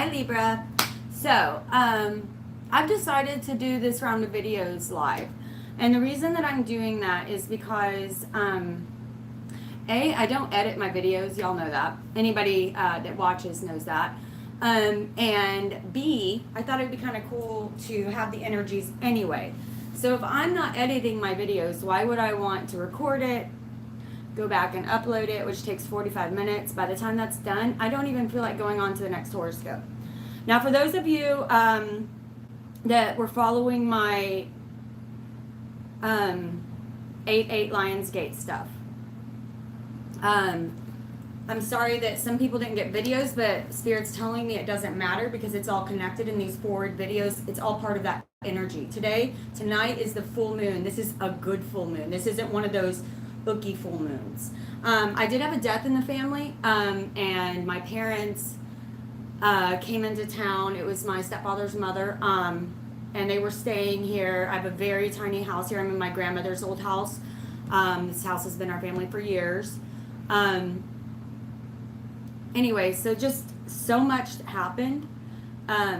Hi, Libra. So, I've decided to do this round of videos live. And the reason that I'm doing that is because, A, I don't edit my videos. Y'all know that. Anybody that watches knows that. And B, I thought it'd be kind of cool to have the energies anyway. So if I'm not editing my videos, why would I want to record it, go back and upload it, which takes 45 minutes. By the time that's done, I don't even feel like going on to the next horoscope. Now, for those of you that were following my 8-8 Lionsgate stuff, I'm sorry that some people didn't get videos, but Spirit's telling me it doesn't matter because it's all connected in these forward videos. It's all part of that energy. Tonight is the full moon. This is a good full moon. This isn't one of those booky full moons. I did have a death in the family, and my parents came into town. It was my stepfather's mother, and they were staying here. I have a very tiny house here. I'm in my grandmother's old house. This house has been our family for years. Anyway, so just so much happened. I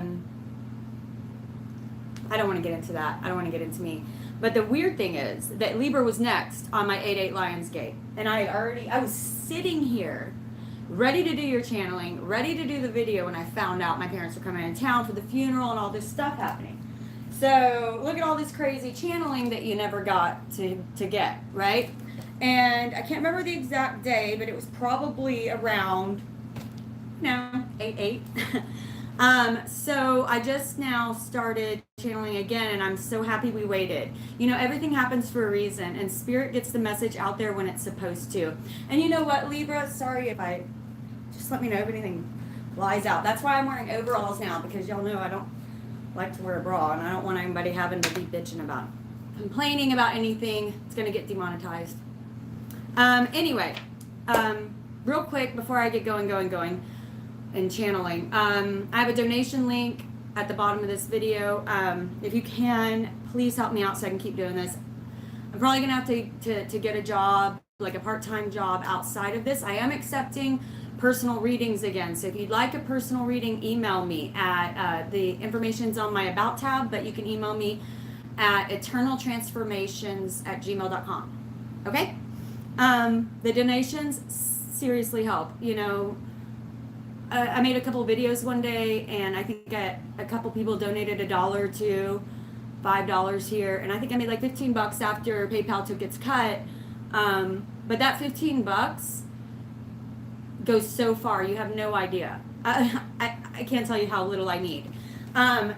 don't want to get into that. I don't want to get into me. But the weird thing is that Libra was next on my 8-8 Lionsgate. And I was sitting here ready to do your channeling, ready to do the video when I found out my parents were coming in town for the funeral and all this stuff happening. So look at all this crazy channeling that you never got to get, right? And I can't remember the exact day, but it was probably around, 8-8. So I just now started channeling again, and I'm so happy we waited. You know, everything happens for a reason, and Spirit gets the message out there when it's supposed to. And you know what, Libra? Sorry if I, just let me know if anything lies out. That's why I'm wearing overalls now, because y'all know I don't like to wear a bra, and I don't want anybody having to be bitching about it. Complaining about anything. It's going to get demonetized. Anyway, real quick before I get going and channeling, I have a donation link at the bottom of this video. If you can, please help me out so I can keep doing this. I'm probably gonna have to get a job, like a part-time job outside of this. I am accepting personal readings again, so if you'd like a personal reading, email me at the information's on my about tab, but you can email me at eternaltransformations@gmail.com. Okay. The donations seriously help. You know, I made a couple of videos one day, and I think a couple people donated $1 or $2, $5 here, and I think I made like $15 after PayPal took its cut. But that $15 goes so far, you have no idea. I can't tell you how little I need.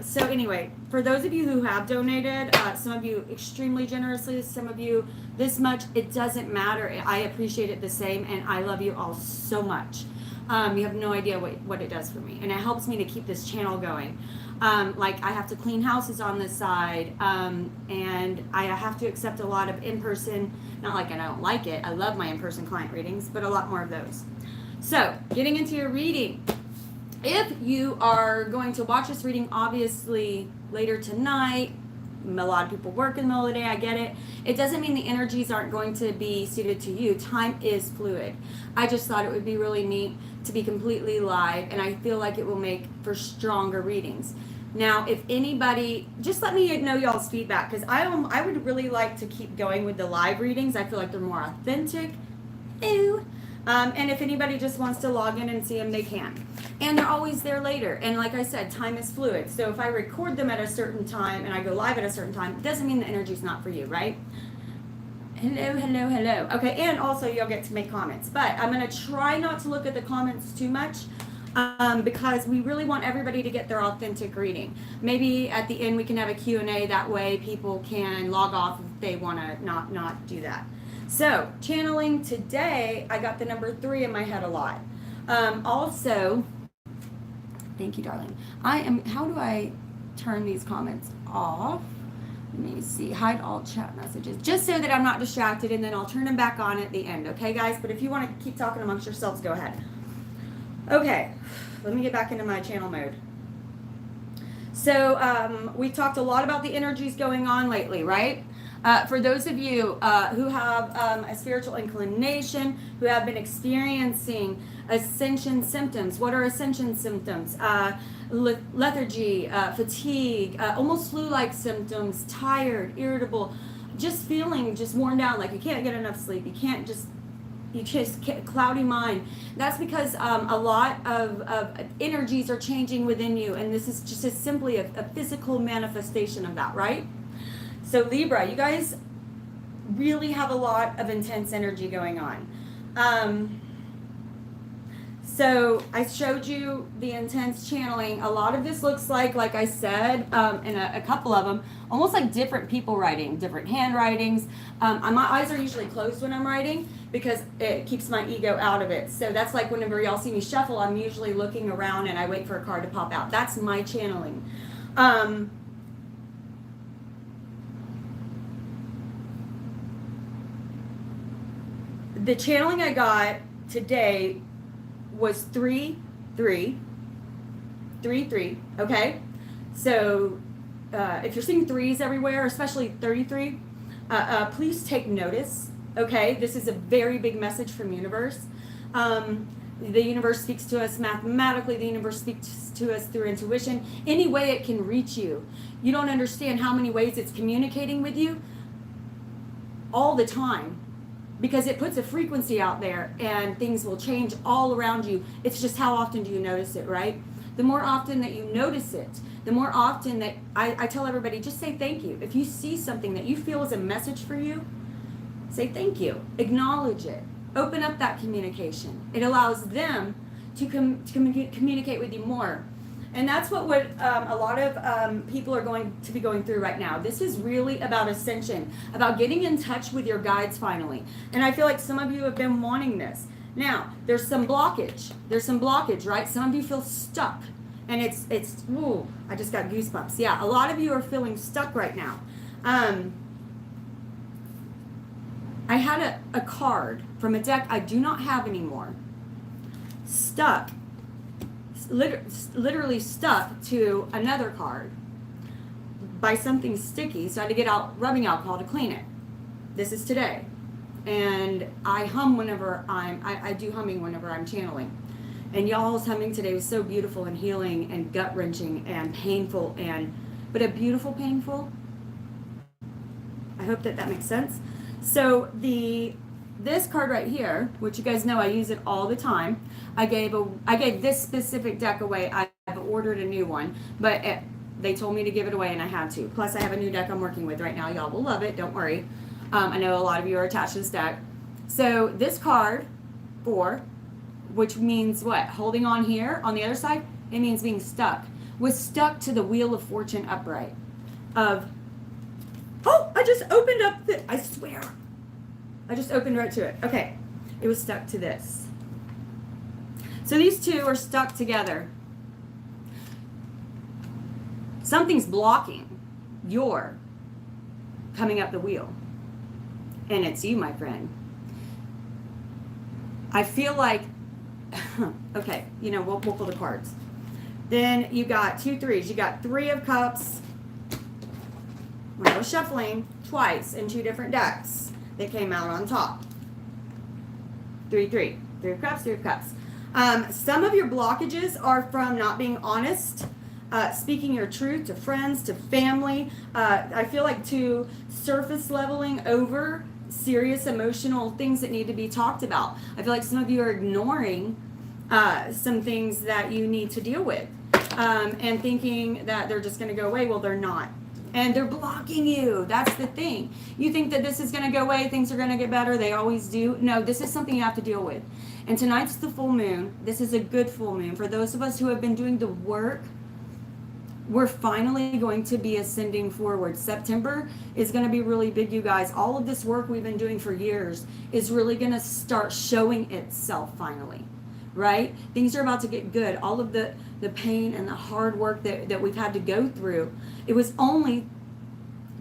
So anyway, for those of you who have donated, some of you extremely generously, some of you this much, it doesn't matter. I appreciate it the same, and I love you all so much. You have no idea what it does for me, and it helps me to keep this channel going. Like I have to clean houses on this side, and I have to accept a lot of in-person, not like I don't like it, I love my in-person client readings, but a lot more of those. So getting into your reading. If you are going to watch this reading, obviously later tonight, a lot of people work in the middle of the day, I get it. It doesn't mean the energies aren't going to be suited to you. Time is fluid. I just thought it would be really neat to be completely live, and I feel like it will make for stronger readings. Now, if anybody, just let me know y'all's feedback, because I would really like to keep going with the live readings. I feel like they're more authentic. Ew. And if anybody just wants to log in and see them, they can. And they're always there later. And like I said, time is fluid. So if I record them at a certain time and I go live at a certain time, it doesn't mean the energy's not for you, right? Hello. Okay, and also you'll get to make comments. But I'm going to try not to look at the comments too much, because we really want everybody to get their authentic reading. Maybe at the end we can have a Q&A. That way people can log off if they want to not do that. So, channeling today, I got the number 3 in my head a lot. Also, thank you, darling. How do I turn these comments off? Let me see, hide all chat messages, just so that I'm not distracted, and then I'll turn them back on at the end, okay, guys? But if you want to keep talking amongst yourselves, go ahead. Okay, let me get back into my channel mode. So, we talked a lot about the energies going on lately, right? For those of you who have a spiritual inclination, who have been experiencing ascension symptoms, what are ascension symptoms? Lethargy, fatigue, almost flu-like symptoms, tired, irritable, just feeling just worn down, like you can't get enough sleep, you just get cloudy mind. That's because a lot of energies are changing within you, and this is just simply a physical manifestation of that, right? So Libra, you guys really have a lot of intense energy going on. So I showed you the intense channeling. A lot of this looks like I said, in a couple of them, almost like different people writing, different handwritings. My eyes are usually closed when I'm writing because it keeps my ego out of it. So that's like whenever y'all see me shuffle, I'm usually looking around and I wait for a card to pop out. That's my channeling. The channeling I got today was 3, 3, 3, 3. Okay, so if you're seeing threes everywhere, especially 33, please take notice. Okay, this is a very big message from universe. The universe speaks to us mathematically. The universe speaks to us through intuition. Any way it can reach you. You don't understand how many ways it's communicating with you all the time, because it puts a frequency out there and things will change all around you. It's just how often do you notice it, right? The more often that you notice it, the more often that I tell everybody, just say thank you. If you see something that you feel is a message for you, say thank you. Acknowledge it. Open up that communication. It allows them to communicate with you more. And that's what a lot of people are going to be going through right now. This is really about ascension, about getting in touch with your guides finally. And I feel like some of you have been wanting this. Now, there's some blockage. There's some blockage, right? Some of you feel stuck. And it's ooh, I just got goosebumps. Yeah, a lot of you are feeling stuck right now. I had a card from a deck I do not have anymore. Stuck. Literally stuck to another card by something sticky, so I had to get out rubbing alcohol to clean it. This is today, and I hum whenever I do humming whenever I'm channeling, and y'all's humming today was so beautiful and healing and gut wrenching and painful, but a beautiful painful. I hope that makes sense. So this card right here, which you guys know I use it all the time. I gave this specific deck away. I've ordered a new one, but they told me to give it away and I had to. Plus I have a new deck I'm working with right now. Y'all will love it, don't worry. I know a lot of you are attached to this deck. So this card, 4, which means what? Holding on here on the other side, it means being stuck. Was stuck to the Wheel of Fortune upright. I just opened up I swear. I just opened right to it. Okay, it was stuck to this. So these two are stuck together. Something's blocking your coming up the wheel. And it's you, my friend. I feel like, okay, we'll pull the cards. Then you got 2 3s. You got 3 of Cups. When I was shuffling twice in 2 different decks, they came out on top. 3 3. 3 of Cups, 3 of Cups. Some of your blockages are from not being honest, speaking your truth to friends, to family. I feel like to surface leveling over serious emotional things that need to be talked about. I feel like some of you are ignoring some things that you need to deal with and thinking that they're just going to go away. Well, they're not. And they're blocking you. That's the thing. You think that this is going to go away, things are going to get better. They always do. No, this is something you have to deal with. And tonight's the full moon. This is a good full moon. For those of us who have been doing the work, we're finally going to be ascending forward. September is going to be really big, you guys. All of this work we've been doing for years is really going to start showing itself finally. Right? Things are about to get good. All of the pain and the hard work that we've had to go through, it was only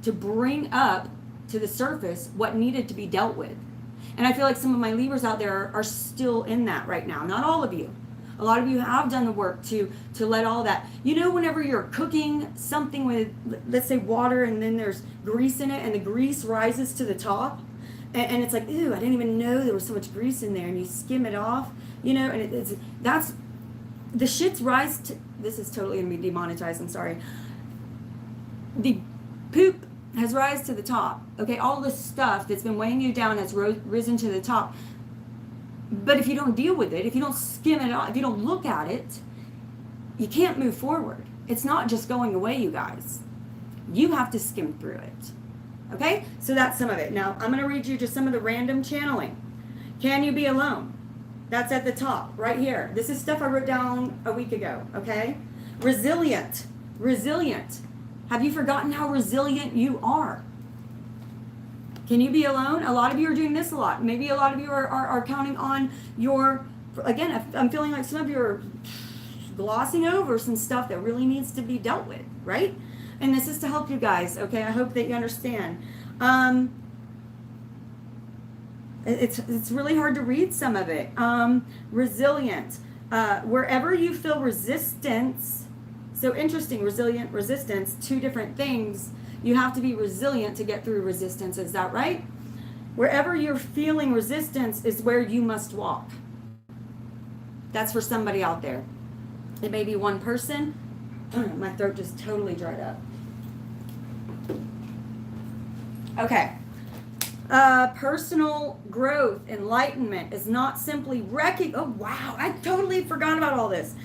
to bring up to the surface what needed to be dealt with. And I feel like some of my Libras out there are still in that right now. Not all of you. A lot of you have done the work to let all that, you know, whenever you're cooking something with, let's say, water, and then there's grease in it, and the grease rises to the top, and it's like, ew, I didn't even know there was so much grease in there, and you skim it off, you know, and that's the shits rise to, this is totally gonna be demonetized, I'm sorry. The poop has risen to the top, okay? All this stuff that's been weighing you down has risen to the top. But if you don't deal with it, if you don't skim it off, if you don't look at it, you can't move forward. It's not just going away, you guys. You have to skim through it, okay? So that's some of it. Now, I'm gonna read you just some of the random channeling. Can you be alone? That's at the top, right here. This is stuff I wrote down a week ago, okay? Resilient. Resilient. Have you forgotten how resilient you are? Can you be alone? A lot of you are doing this a lot. Maybe a lot of you are counting on your, again, I'm feeling like some of you are glossing over some stuff that really needs to be dealt with, right? And this is to help you guys, okay? I hope that you understand. It's really hard to read some of it. Resilient. Wherever you feel resistance, so interesting, resilient, resistance, two different things. You have to be resilient to get through resistance. Is that right? Wherever you're feeling resistance is where you must walk. That's for somebody out there. It may be one person. My throat just totally dried up. Okay. Personal growth, enlightenment is not simply oh wow, I totally forgot about all this.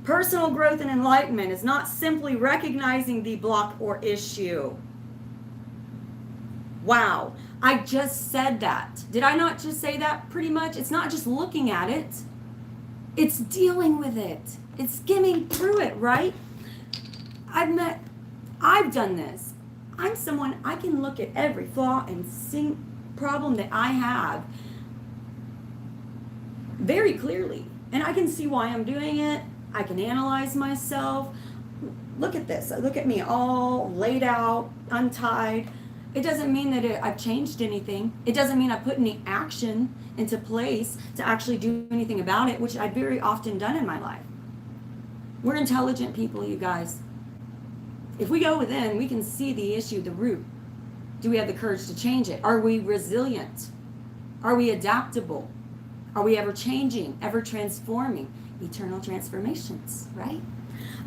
Personal growth and enlightenment is not simply recognizing the block or issue. Wow, I just said that. Did I not just say that pretty much? It's not just looking at it. It's dealing with it. It's skimming through it, right? I've done this. I'm someone, I can look at every flaw and problem that I have very clearly. And I can see why I'm doing it. I can analyze myself. Look at this. Look at me all laid out, untied. It doesn't mean that I've changed anything. It doesn't mean I put any action into place to actually do anything about it, which I've very often done in my life. We're intelligent people, you guys. If we go within, we can see the issue, the root. Do we have the courage to change it? Are we resilient? Are we adaptable? Are we ever changing, ever transforming? Eternal transformations, right?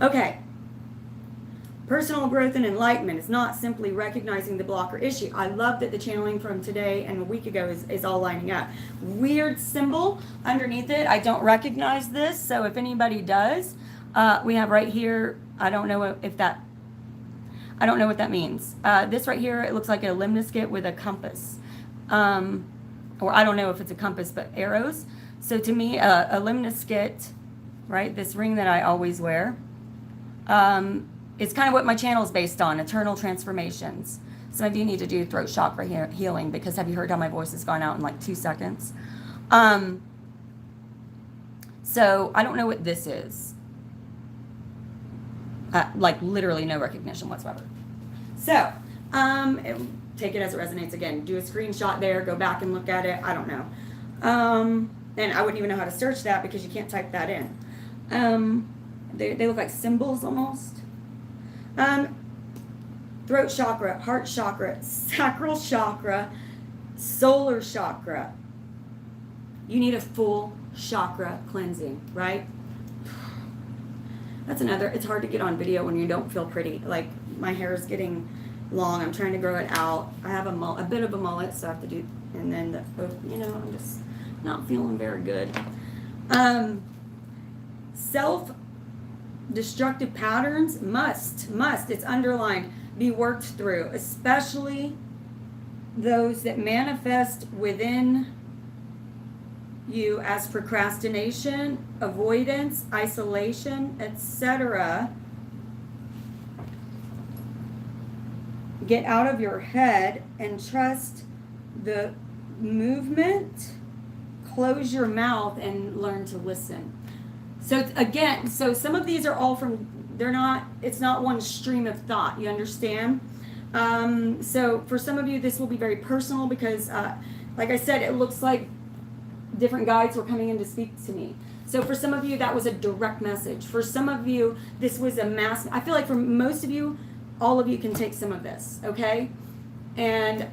Okay. Personal growth and enlightenment is not simply recognizing the block or issue. I love that the channeling from today and a week ago is all lining up. Weird symbol underneath it. I don't recognize this, so if anybody does, we have right here, I don't know what that means. This right here, it looks like a limniscate with a compass. Or I don't know if it's a compass, but arrows. So to me, a limniscate, right, this ring that I always wear, is kind of what my channel is based on, eternal transformations. Some of you need to do throat chakra healing, because have you heard how my voice has gone out in like 2 seconds? So I don't know what this is. Like literally no recognition whatsoever. So, take it as it resonates again. Do a screenshot there, go back and look at it. I don't know. And I wouldn't even know how to search that because you can't type that in. They look like symbols almost. Throat chakra, heart chakra, sacral chakra, solar chakra. You need a full chakra cleansing, right? That's another, it's hard to get on video when you don't feel pretty. Like my hair is getting long. I'm trying to grow it out. I have a bit of a mullet, so I have to do, and then I'm just not feeling very good. Self-destructive patterns must, it's underlined, be worked through, especially those that manifest within you as procrastination, avoidance, isolation, etc. Get out of your head and trust the movement. Close your mouth and learn to listen. So again, so some of these are all from, it's not one stream of thought, you understand? So for some of you, this will be very personal because, like I said, it looks like different guides were coming in to speak to me. So for some of you, that was a direct message. For some of you, this was a mass. I feel like for most of you, all of you can take some of this, okay? And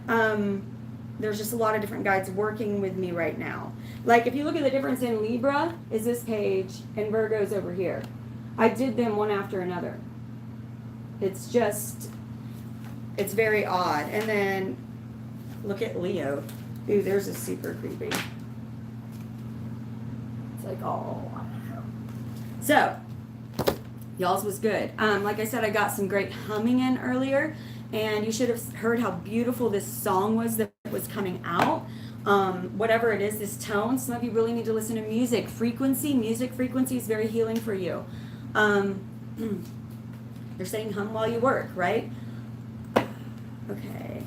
there's just a lot of different guides working with me right now. Like if you look at the difference in Libra is this page and Virgo's over here. I did them one after another. It's just, it's very odd. And then look at Leo. Ooh, there's a super creepy. It's like, oh. So, y'all's was good. Like I said, I got some great humming in earlier. And you should have heard how beautiful this song was that was coming out. Whatever it is, this tone, some of you really need to listen to music. Music frequency is very healing for you. They're saying hum while you work, right? Okay.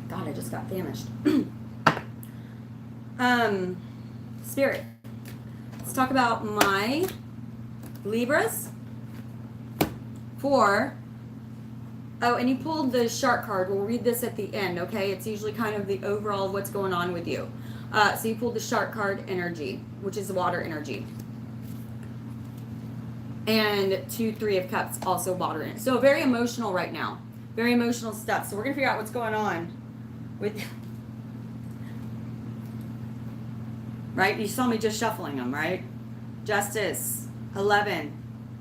God, I just got famished. Spirit. Let's talk about my Libras. And you pulled the shark card. We'll read this at the end, okay? It's usually kind of the overall of what's going on with you. So you pulled the shark card energy, which is the water energy. And 2, 3 of cups, also water in it. So very emotional right now. Very emotional stuff. So we're going to figure out what's going on with... Right? You saw me just shuffling them, right? Justice, 11.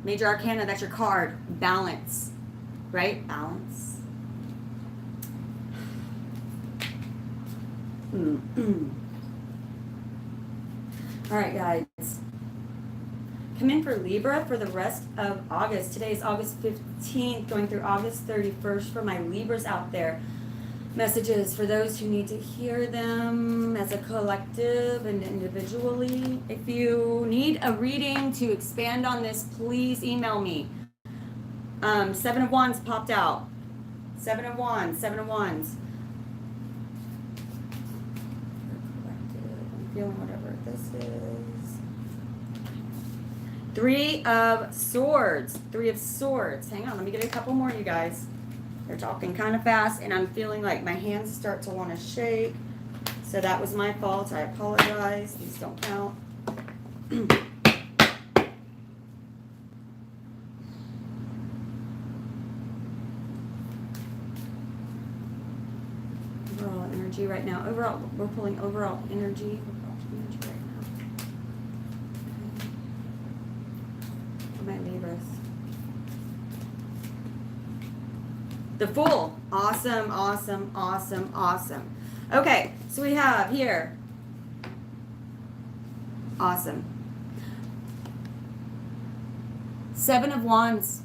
Major Arcana, that's your card. Balance. Right? Balance. All right, guys. Come in for Libra for the rest of August. Today is August 15th, going through August 31st for my Libras out there. Messages for those who need to hear them as a collective and individually. If you need a reading to expand on this, please email me. 7 of Wands popped out. 7 of Wands, 7 of Wands. I'm feeling whatever this is. 3 of Swords. 3 of Swords. Hang on, let me get a couple more, you guys. They're talking kind of fast, and I'm feeling like my hands start to want to shake. So that was my fault. I apologize. These don't count. Overall energy right now. Overall, we're pulling overall energy. Overall energy right now. Okay. For my Libras. The Fool. Awesome, awesome, awesome, awesome. Okay, so we have here. Awesome. 7 of Wands.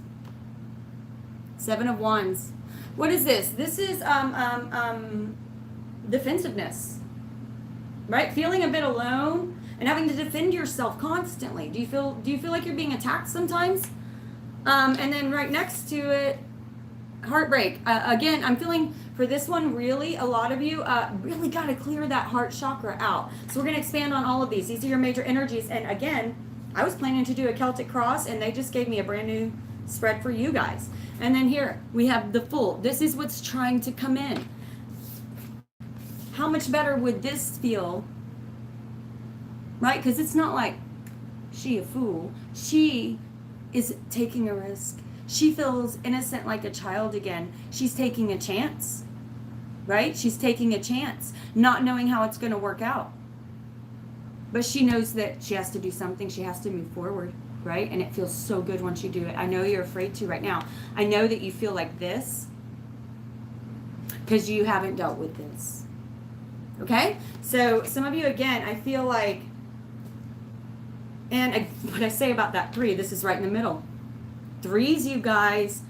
7 of Wands. What is this? This is defensiveness. Right? Feeling a bit alone and having to defend yourself constantly. Do you feel like you're being attacked sometimes? And then right next to it, heartbreak. Again, I'm feeling for this one, really, a lot of you really got to clear that heart chakra out. So we're going to expand on all of these. These are your major energies. And again, I was planning to do a Celtic cross, and they just gave me a brand new spread for you guys. And then here, we have the Fool. This is what's trying to come in. How much better would this feel? Right? Because it's not like she a fool. She is taking a risk. She feels innocent like a child again. She's taking a chance, right? She's taking a chance, not knowing how it's going to work out. But she knows that she has to do something. She has to move forward, right? And it feels so good once you do it. I know you're afraid to right now. I know that you feel like this because you haven't dealt with this, okay? So some of you, again, I feel like, and what I say about that 3, this is right in the middle. 3s, you guys.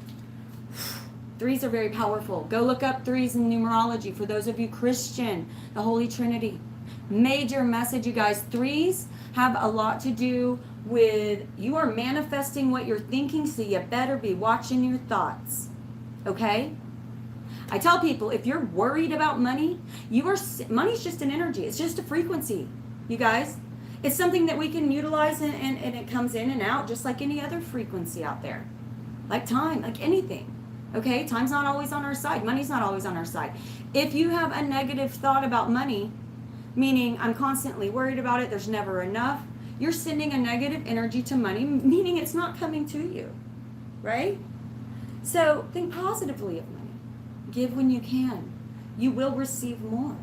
3s are very powerful. Go look up 3s in numerology. For those of you Christian, the Holy Trinity. Major message, you guys. 3s have a lot to do with you are manifesting what you're thinking, so you better be watching your thoughts. Okay? I tell people, if you're worried about money, money's just an energy. It's just a frequency, you guys. It's something that we can utilize and it comes in and out just like any other frequency out there. Like time, like anything. Okay, time's not always on our side. Money's not always on our side. If you have a negative thought about money, meaning I'm constantly worried about it, there's never enough, you're sending a negative energy to money, meaning it's not coming to you, right? So think positively of money. Give when you can. You will receive more.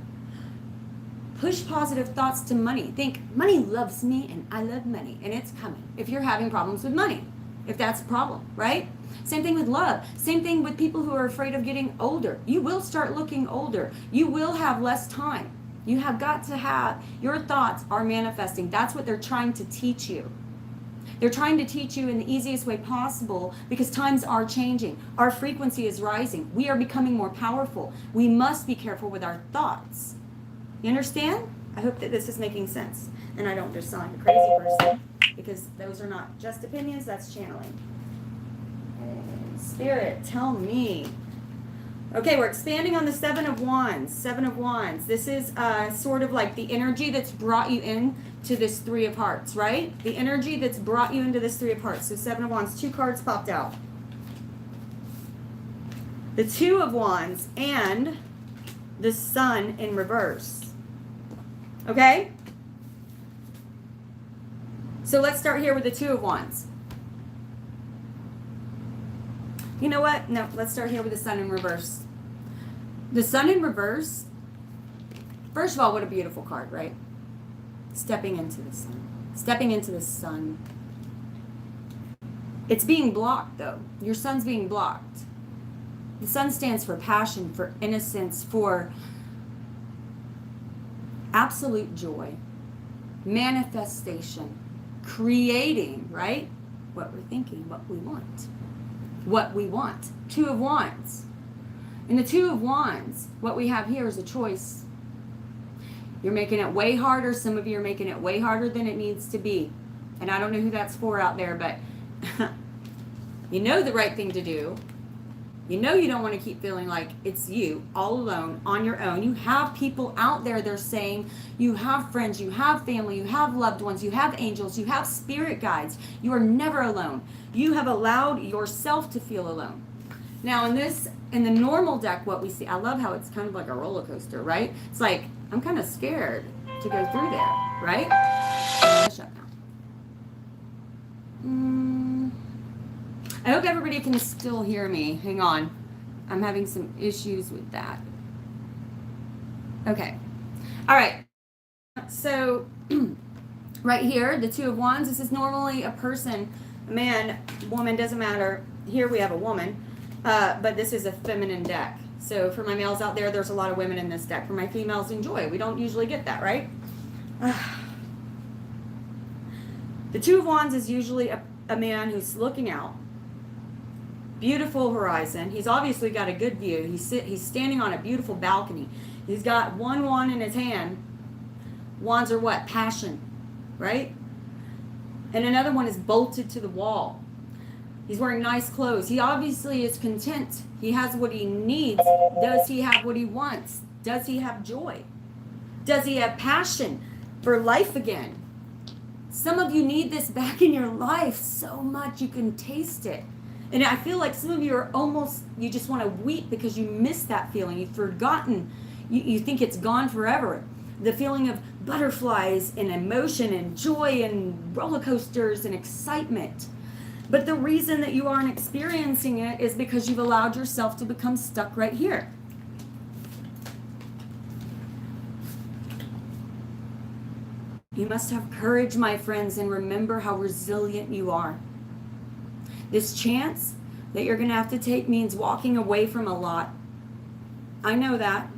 Push positive thoughts to money. Think, money loves me and I love money, and it's coming. If you're having problems with money, if that's a problem, right? Same thing with love. Same thing with people who are afraid of getting older. You will start looking older. You will have less time. You have got to have, your thoughts are manifesting. That's what they're trying to teach you. They're trying to teach you in the easiest way possible because times are changing. Our frequency is rising. We are becoming more powerful. We must be careful with our thoughts. You understand? I hope that this is making sense. And I don't just sound like a crazy person because those are not just opinions, that's channeling. Spirit, tell me. Okay, we're expanding on the Seven of Wands. Seven of Wands. This is sort of like the energy that's brought you in to this Three of Hearts, right? The energy that's brought you into this Three of Hearts. So Seven of Wands, 2 cards popped out. The Two of Wands and the Sun in reverse. Okay? So let's start here with the Two of Wands. You know what? No, let's start here with the Sun in reverse. The Sun in reverse, first of all, what a beautiful card, right? Stepping into the sun. Stepping into the sun. It's being blocked, though. Your sun's being blocked. The sun stands for passion, for innocence, for absolute joy, manifestation, creating, right? What we're thinking, what we want. What we want. Two of Wands. In the Two of Wands, what we have here is a choice. You're making it way harder. Some of you are making it way harder than it needs to be. And I don't know who that's for out there, but you know the right thing to do. You know you don't want to keep feeling like it's you, all alone, on your own. You have people out there, they're saying, you have friends, you have family, you have loved ones, you have angels, you have spirit guides. You are never alone. You have allowed yourself to feel alone. Now in the normal deck, what we see, I love how it's kind of like a roller coaster, right? It's like, I'm kind of scared to go through there, right? Shut now. I hope everybody can still hear me. Hang on. I'm having some issues with that. Okay. All right. So right here, the Two of Wands, this is normally a person, a man, woman, doesn't matter. Here we have a woman, but this is a feminine deck. So for my males out there, there's a lot of women in this deck. For my females, enjoy. We don't usually get that, right? The Two of Wands is usually a man who's looking out. Beautiful horizon. He's obviously got a good view. He's standing on a beautiful balcony. He's got one wand in his hand. Wands are what? Passion, right? And another one is bolted to the wall. He's wearing nice clothes. He obviously is content. He has what he needs. Does he have what he wants? Does he have joy? Does he have passion for life again? Some of you need this back in your life so much you can taste it. And I feel like some of you are almost, you just want to weep because you miss that feeling. You've forgotten. You think it's gone forever. The feeling of butterflies and emotion and joy and roller coasters and excitement. But the reason that you aren't experiencing it is because you've allowed yourself to become stuck right here. You must have courage, my friends, and remember how resilient you are. This chance that you're going to have to take means walking away from a lot. I know that.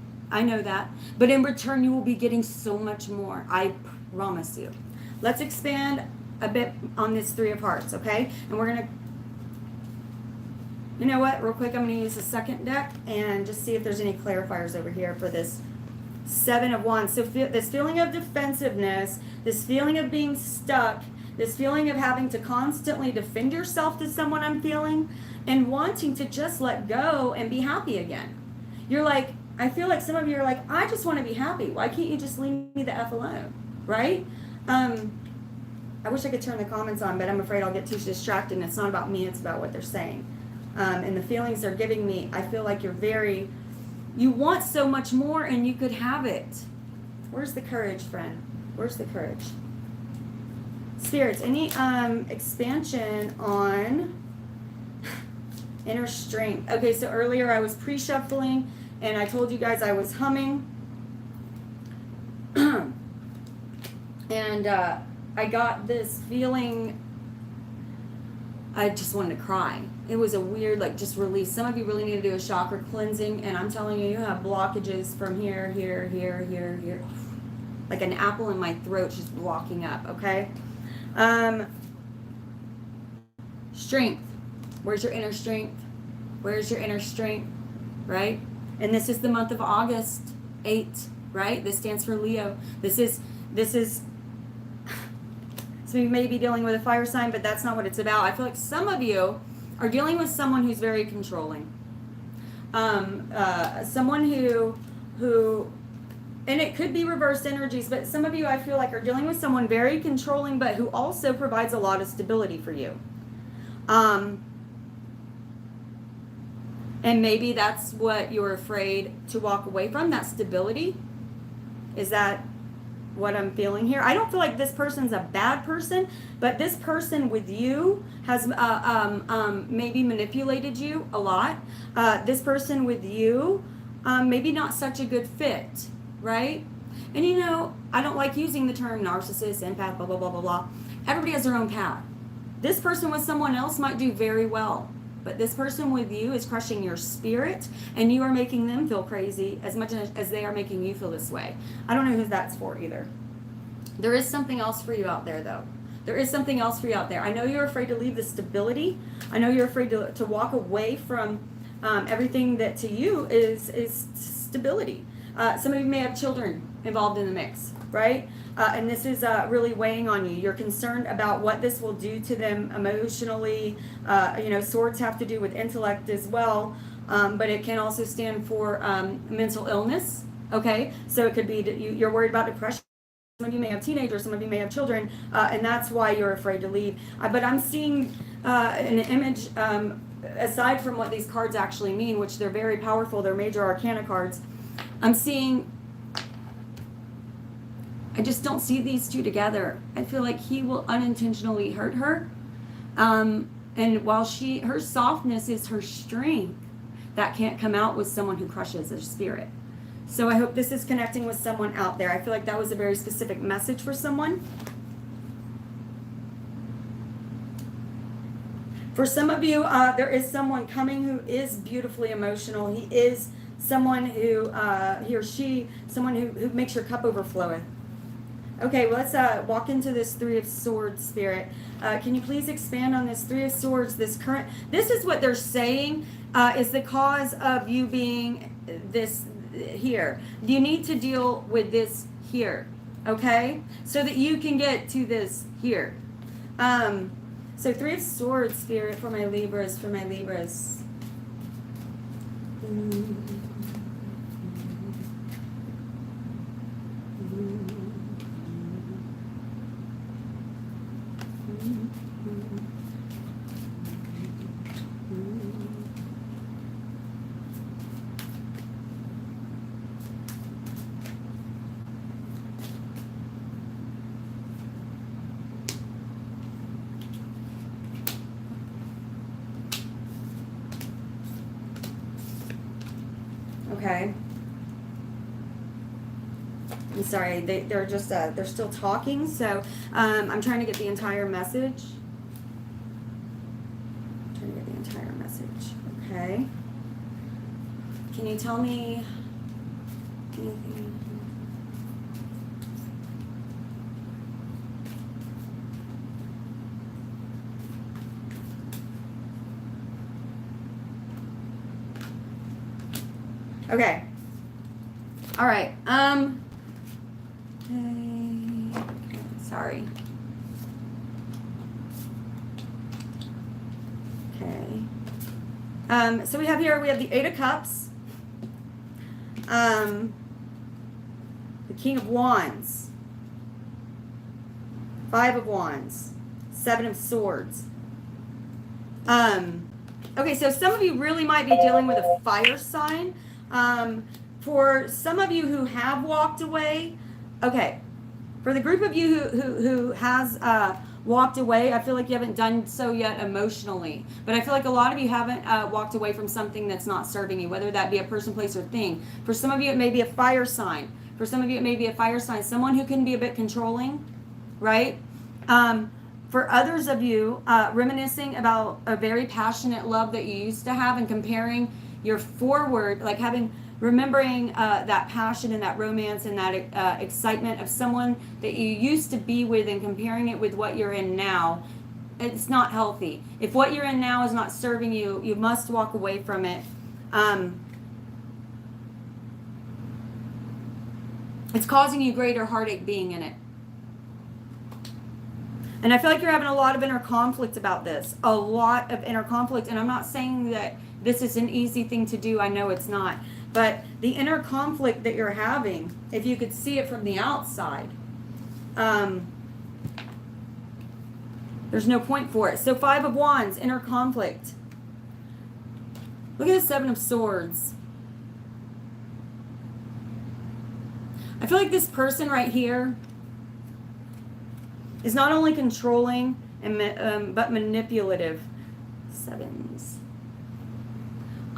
But in return, you will be getting so much more. I promise you. Let's expand a bit on this Three of Hearts, okay? And we're going to, you know what? Real quick, I'm going to use the second deck and just see if there's any clarifiers over here for this Seven of Wands. So this feeling of defensiveness, this feeling of being stuck, this feeling of having to constantly defend yourself to someone I'm feeling, and wanting to just let go and be happy again. You're like, I feel like some of you are like, I just want to be happy. Why can't you just leave me the F alone, right? I wish I could turn the comments on, but I'm afraid I'll get too distracted, and it's not about me, it's about what they're saying. And the feelings they're giving me, I feel like you want so much more and you could have it. Where's the courage, friend? Where's the courage? Spirits, any expansion on inner strength? Okay, so earlier I was pre-shuffling and I told you guys I was humming. And I got this feeling, I just wanted to cry. It was a weird, like, just release. Some of you really need to do a chakra cleansing, and I'm telling you, you have blockages from here, here, here, here, here. Like an apple in my throat just blocking up, okay? Strength. Where's your inner strength? Where's your inner strength, right? And this is the month of August 8, right? This stands for Leo. This is so you may be dealing with a fire sign, but that's not what it's about. I feel like some of you are dealing with someone who's very controlling. Someone who, and it could be reversed energies, but some of you I feel like are dealing with someone very controlling, but who also provides a lot of stability for you. And maybe that's what you're afraid to walk away from, that stability. Is that what I'm feeling here? I don't feel like this person's a bad person, but this person with you has maybe manipulated you a lot. This person with you, maybe not such a good fit, right? And you know, I don't like using the term narcissist, empath, blah, blah, blah, blah, blah. Everybody has their own path. This person with someone else might do very well, but this person with you is crushing your spirit, and you are making them feel crazy as much as they are making you feel this way. I don't know who that's for either. There is something else for you out there, though. There is something else for you out there. I know you're afraid to leave the stability. I know you're afraid to walk away from everything that to you is stability. Some of you may have children involved in the mix, right? And this is really weighing on you. You're concerned about what this will do to them emotionally. Swords have to do with intellect as well, but it can also stand for mental illness, okay? So it could be you're worried about depression. Some of you may have teenagers, some of you may have children, and that's why you're afraid to leave. But I'm seeing an image, aside from what these cards actually mean, which they're very powerful, they're major arcana cards. I'm seeing, I just don't see these two together. I feel like he will unintentionally hurt her. And while her softness is her strength, that can't come out with someone who crushes their spirit. So I hope this is connecting with someone out there. I feel like that was a very specific message for someone. For some of you, there is someone coming who is beautifully emotional. He is someone who, he or she, someone who makes your cup overfloweth. Okay, well, let's walk into this Three of Swords spirit. Can you please expand on this Three of Swords, this is what they're saying is the cause of you being this here. You need to deal with this here, okay? So that you can get to this here. So Three of Swords spirit for my Libras, Okay. I'm sorry, they're just they're still talking, so I'm trying to get the entire message. Okay. Can you tell me anything? Okay. All right. Sorry. Okay. So we have the Eight of Cups, the King of Wands, Five of Wands, Seven of Swords. Okay, so some of you really might be dealing with a fire sign. For some of you who have walked away, okay, for the group of you who has walked away, I feel like you haven't done so yet emotionally. But I feel like a lot of you haven't walked away from something that's not serving you, whether that be a person, place, or thing. For some of you, it may be a fire sign. For some of you, it may be a fire sign. Someone who can be a bit controlling, right? For others of you, reminiscing about a very passionate love that you used to have and comparing your forward, like remembering that passion and that romance and that excitement of someone that you used to be with and comparing it with what you're in now. It's not healthy. If what you're in now is not serving you, you must walk away from it. It's causing you greater heartache being in it. And I feel like you're having a lot of inner conflict about this. A lot of inner conflict. And I'm not saying that this is an easy thing to do. I know it's not. But the inner conflict that you're having, if you could see it from the outside, there's no point for it. So 5 of Wands, inner conflict. Look at the 7 of Swords. I feel like this person right here is not only controlling and but manipulative. 7s.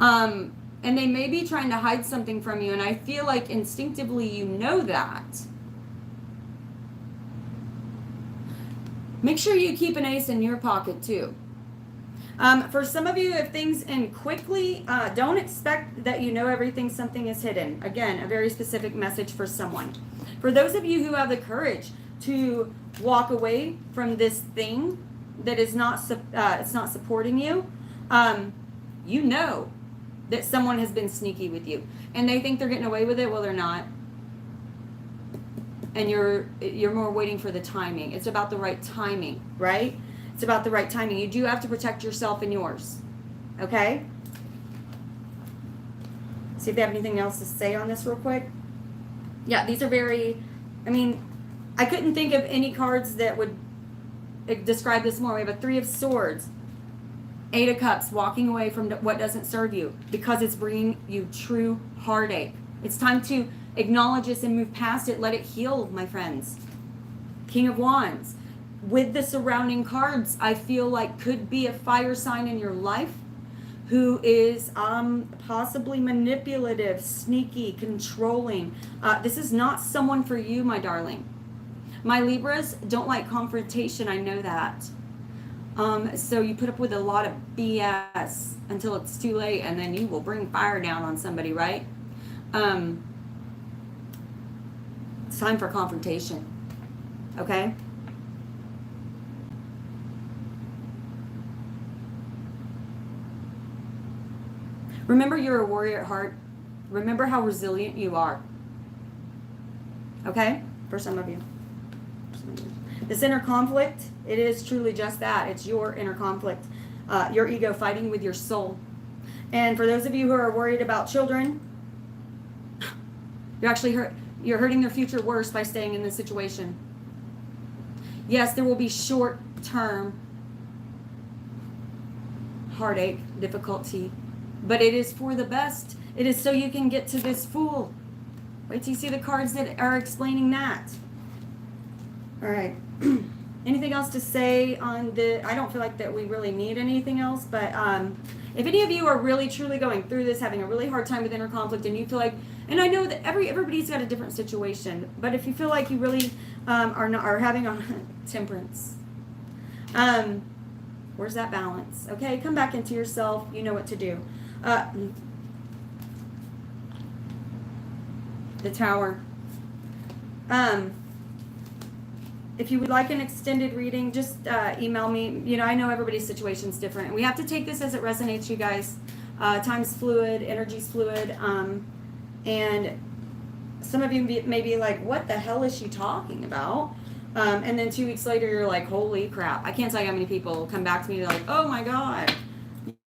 And they may be trying to hide something from you, and I feel like instinctively you know that. Make sure you keep an ace in your pocket too. For some of you, if things end quickly, don't expect that you know everything. Something is hidden. Again, a very specific message for someone. For those of you who have the courage to walk away from this thing that is not it's not supporting you, you know that someone has been sneaky with you, and they think they're getting away with it. Well, they're not. And you're more waiting for the timing. It's about the right timing, right? It's about the right timing. You do have to protect yourself and yours. Okay? See if they have anything else to say on this real quick. Yeah, these are very, I couldn't think of any cards that would describe this more. We have a 3 of Swords, 8 of Cups, walking away from what doesn't serve you because it's bringing you true heartache. It's time to acknowledge this and move past it. Let it heal, my friends. King of Wands. With the surrounding cards, I feel like could be a fire sign in your life who is possibly manipulative, sneaky, controlling. This is not someone for you, my darling. My Libras don't like confrontation. I know that. So you put up with a lot of BS until it's too late, and then you will bring fire down on somebody, right? It's time for confrontation. Okay? Remember, you're a warrior at heart. Remember how resilient you are. Okay? For some of you. This inner conflict, it is truly just that. It's your inner conflict. Your ego fighting with your soul. And for those of you who are worried about children, you're hurting their future worse by staying in this situation. Yes, there will be short-term heartache, difficulty, but it is for the best. It is so you can get to this Fool. Wait till you see the cards that are explaining that. All right. Anything else to say on the... I don't feel like that we really need anything else, but if any of you are really, truly going through this, having a really hard time with inner conflict, and you feel like... And I know that everybody's got a different situation, but if you feel like you really are having a temperance, where's that balance? Okay, come back into yourself. You know what to do. The Tower. If you would like an extended reading, just email me. You know, I know everybody's situation's different. And we have to take this as it resonates, you guys. Time's fluid, energy's fluid. And some of you may be like, what the hell is she talking about? And then 2 weeks later, you're like, holy crap. I can't tell you how many people come back to me. They're like, oh my God,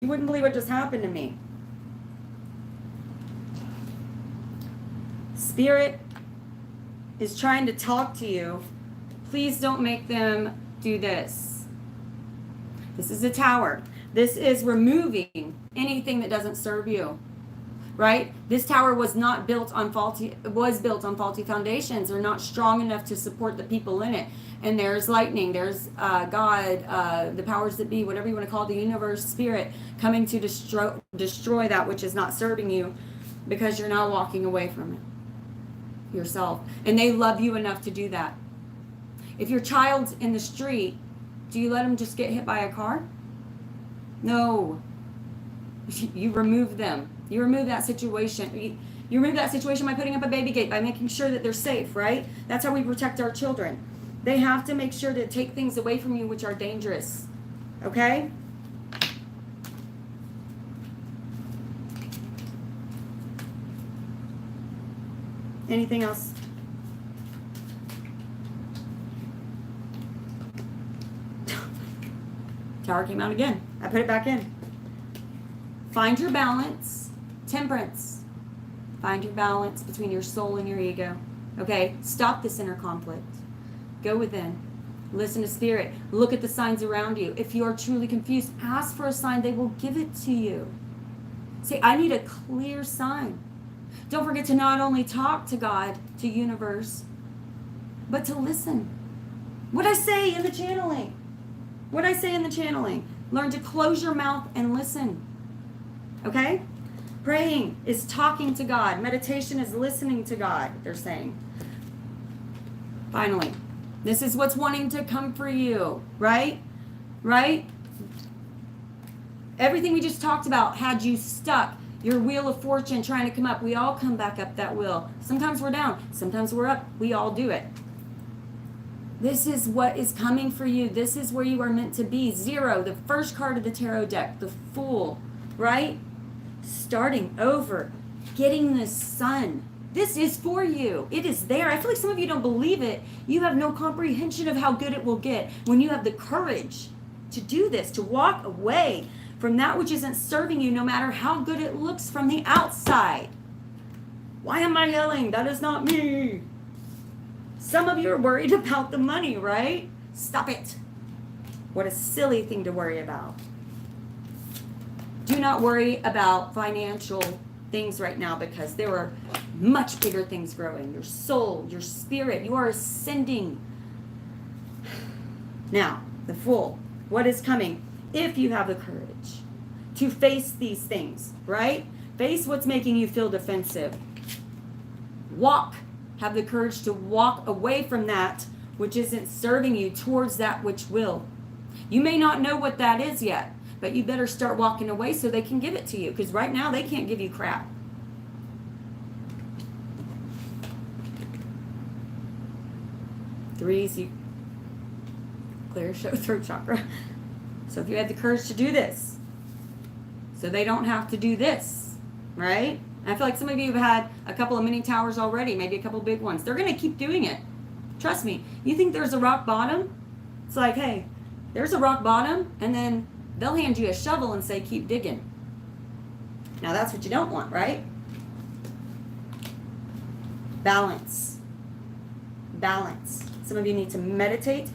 you wouldn't believe what just happened to me. Spirit is trying to talk to you. Please don't make them do this. This is a Tower. This is removing anything that doesn't serve you. Right? This tower was built on faulty foundations, or not strong enough to support the people in it. And there's lightning, there's God, the powers that be, whatever you want to call it, the universe, spirit, coming to destroy that which is not serving you, because you're now walking away from it yourself. And they love you enough to do that. If your child's in the street, do you let them just get hit by a car? No. You remove them. You remove that situation. You remove that situation by putting up a baby gate, by making sure that they're safe, right? That's how we protect our children. They have to make sure to take things away from you which are dangerous. Okay? Anything else? Tower came out again. I put it back in. Find your balance. Temperance. Find your balance between your soul and your ego. Okay? Stop this inner conflict. Go within. Listen to spirit. Look at the signs around you. If you are truly confused, ask for a sign. They will give it to you. Say, I need a clear sign. Don't forget to not only talk to God, to universe, but to listen. What I say in the channeling. What I say in the channeling. Learn to close your mouth and listen. Okay? Praying is talking to God. Meditation is listening to God, they're saying. Finally, this is what's wanting to come for you, right? Right? Everything we just talked about had you stuck. Your wheel of fortune trying to come up. We all come back up that wheel. Sometimes we're down. Sometimes we're up. We all do it. This is what is coming for you. This is where you are meant to be. 0, the first card of the tarot deck, the Fool, right? Starting over, getting the sun. This is for you. It is there. I feel like some of you don't believe it. You have no comprehension of how good it will get when you have the courage to do this, to walk away from that which isn't serving you, no matter how good it looks from the outside. Why am I yelling? That is not me. Some of you are worried about the money, right? Stop it. What a silly thing to worry about. Do not worry about financial things right now, because there are much bigger things growing. Your soul, your spirit, you are ascending. Now, the Fool. What is coming? If you have the courage to face these things, right? Face what's making you feel defensive. Walk. Have the courage to walk away from that which isn't serving you towards that which will. You may not know what that is yet, but you better start walking away so they can give it to you, because right now they can't give you crap. Threes, you clear throat chakra. So if you had the courage to do this, so they don't have to do this, right? And I feel like some of you have had a couple of mini towers already, maybe a couple big ones. They're going to keep doing it. Trust me. You think there's a rock bottom? It's like, hey, there's a rock bottom, and then they'll hand you a shovel and say, keep digging. Now that's what you don't want, right? Balance. Balance. Some of you need to meditate,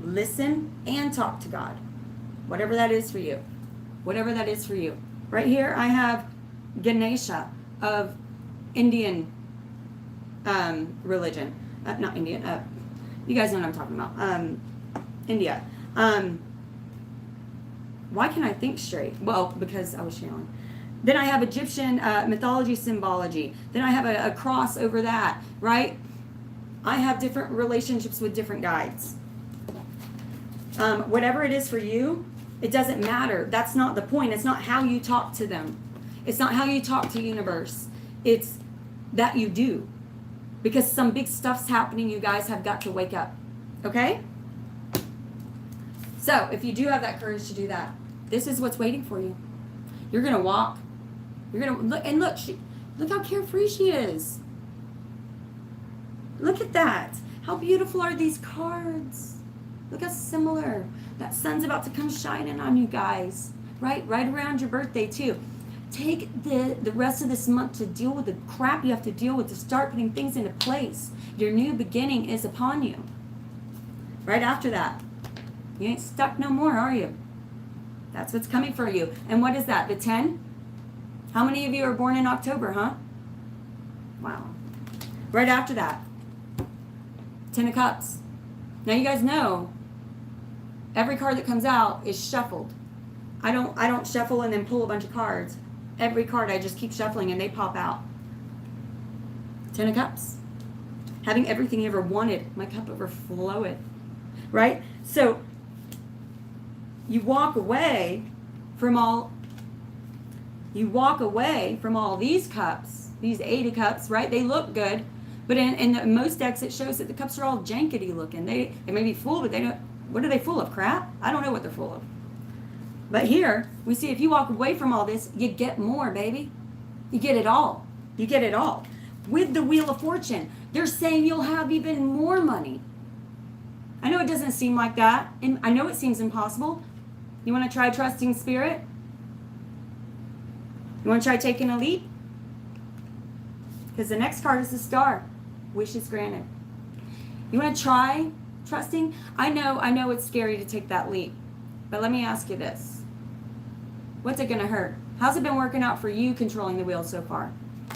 listen, and talk to God. Whatever that is for you. Whatever that is for you. Right here, I have Ganesha of Indian religion. Not Indian. You guys know what I'm talking about. India. Why can't I think straight? Well, because I was channeling. Then I have Egyptian mythology symbology. Then I have a cross over that, right? I have different relationships with different guides. Whatever it is for you, it doesn't matter. That's not the point. It's not how you talk to them. It's not how you talk to universe. It's that you do. Because some big stuff's happening. You guys have got to wake up. Okay? So, if you do have that courage to do that, this is what's waiting for you. You're going to walk. You're going to look, and look, look how carefree she is. Look at that. How beautiful are these cards? Look how similar. That sun's about to come shining on you guys. Right around your birthday too. Take the rest of this month to deal with the crap you have to deal with, to start putting things into place. Your new beginning is upon you. Right after that. You ain't stuck no more, are you? That's what's coming for you. And what is that? The 10? How many of you are born in October, huh? Wow. Right after that, 10 of Cups. Now you guys know every card that comes out is shuffled. I don't shuffle and then pull a bunch of cards. Every card I just keep shuffling and they pop out. 10 of Cups. Having everything you ever wanted. My cup overfloweth. Right? So you walk away from all these cups, these 8 of Cups, right? They look good, but in most decks it shows that the cups are all jankety looking. They may be full, but they don't. What are they full of? Crap? I don't know what they're full of. But here we see if you walk away from all this, you get more, baby. You get it all. You get it all. With the Wheel of Fortune, they're saying you'll have even more money. I know it doesn't seem like that, and I know it seems impossible. You want to try trusting Spirit? You want to try taking a leap? Because the next card is the Star. Wishes granted. You want to try trusting? I know it's scary to take that leap. But let me ask you this. What's it going to hurt? How's it been working out for you controlling the wheel so far?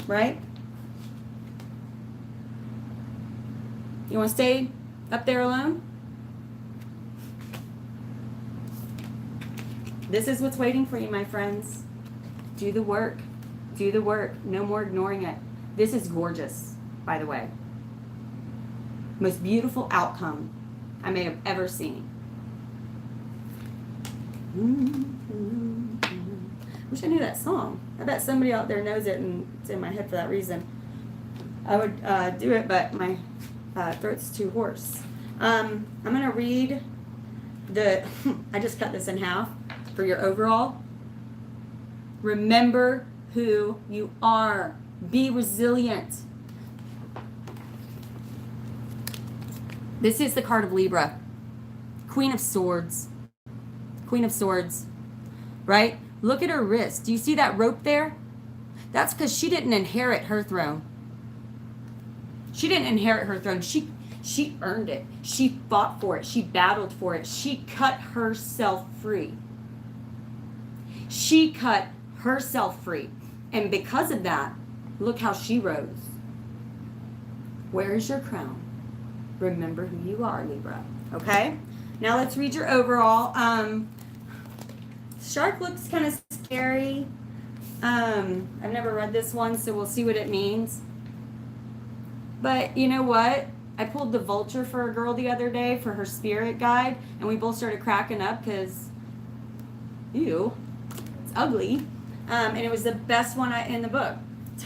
Right? You want to stay up there alone? This is what's waiting for you, my friends. Do the work. Do the work. No more ignoring it. This is gorgeous, by the way. Most beautiful outcome I may have ever seen. Wish I knew that song. I bet somebody out there knows it and it's in my head for that reason. I would do it, but my throat's too hoarse. I'm going to read I just cut this in half for your overall. Remember who you are. Be resilient. This is the card of Libra. Queen of Swords. Queen of Swords. Right? Look at her wrist. Do you see that rope there? That's because she didn't inherit her throne. She didn't inherit her throne. She earned it. She fought for it. She battled for it. She cut herself free. She cut herself free. And because of that, look how she rose. Where is your crown? Remember who you are, Libra. Okay? Now let's read your overall. Shark looks kind of scary. I've never read this one, so we'll see what it means. But you know what? I pulled the vulture for a girl the other day for her spirit guide, and we both started cracking up because, ew, it's ugly. And it was the best one in the book. It's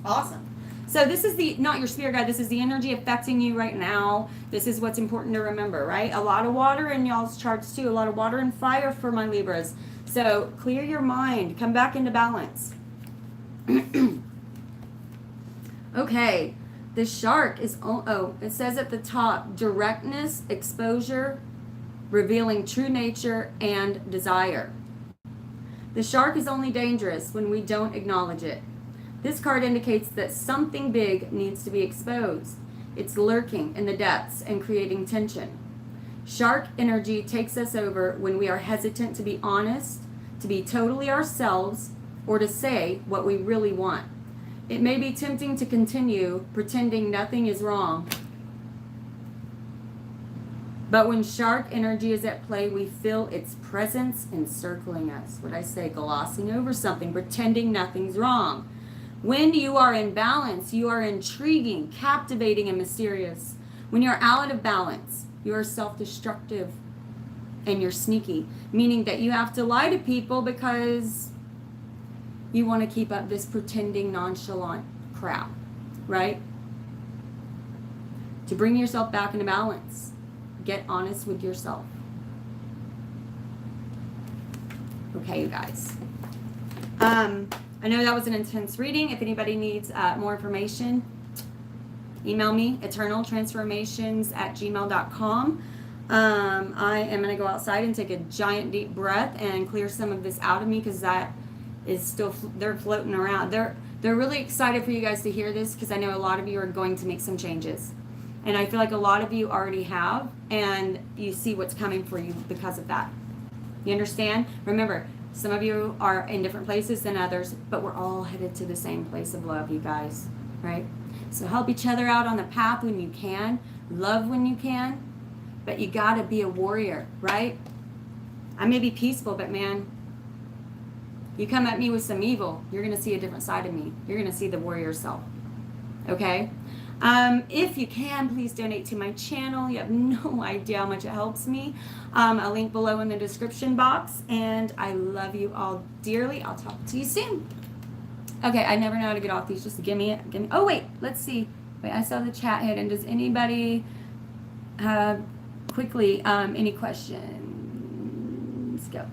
awesome. So this is not your spirit guide. This is the energy affecting you right now. This is what's important to remember, right? A lot of water in y'all's charts too. A lot of water and fire for my Libras. So clear your mind. Come back into balance. Okay. The shark is, it says at the top, directness, exposure, revealing true nature and desire. The shark is only dangerous when we don't acknowledge it. This card indicates that something big needs to be exposed. It's lurking in the depths and creating tension. Shark energy takes us over when we are hesitant to be honest, to be totally ourselves, or to say what we really want. It may be tempting to continue pretending nothing is wrong. But when shark energy is at play, we feel its presence encircling us. What I say, glossing over something, pretending nothing's wrong. When you are in balance, you are intriguing, captivating, and mysterious. When you're out of balance, you are self-destructive and you're sneaky, meaning that you have to lie to people because you want to keep up this pretending nonchalant crap, right? To bring yourself back into balance, get honest with yourself. Okay, you guys. I know that was an intense reading. If anybody needs more information, email me, eternaltransformations@gmail.com. I am going to go outside and take a giant deep breath and clear some of this out of me because that is still, they're floating around. They're really excited for you guys to hear this because I know a lot of you are going to make some changes. And I feel like a lot of you already have, and you see what's coming for you because of that. You understand? Remember, some of you are in different places than others, but we're all headed to the same place of love, you guys, right? So help each other out on the path when you can. Love when you can. But you got to be a warrior, right? I may be peaceful, but man, you come at me with some evil, you're going to see a different side of me. You're going to see the warrior self. Okay? If you can, please donate to my channel. You have no idea how much it helps me. A link below in the description box. And I love you all dearly. I'll talk to you soon. Okay, I never know how to get off these. Just give me. Oh, wait. Let's see. Wait, I saw the chat hit. And does anybody have quickly any questions? Go.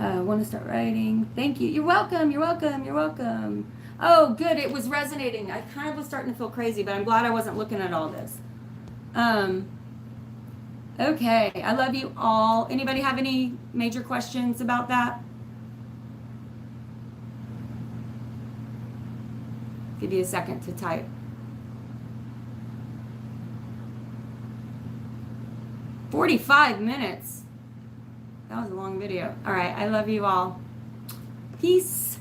Want to start writing? Thank you. You're welcome. You're welcome. You're welcome. Oh, good. It was resonating. I kind of was starting to feel crazy, but I'm glad I wasn't looking at all this. Okay. I love you all. Anybody have any major questions about that? Give you a second to type. 45 minutes. That was a long video. All right. I love you all. Peace.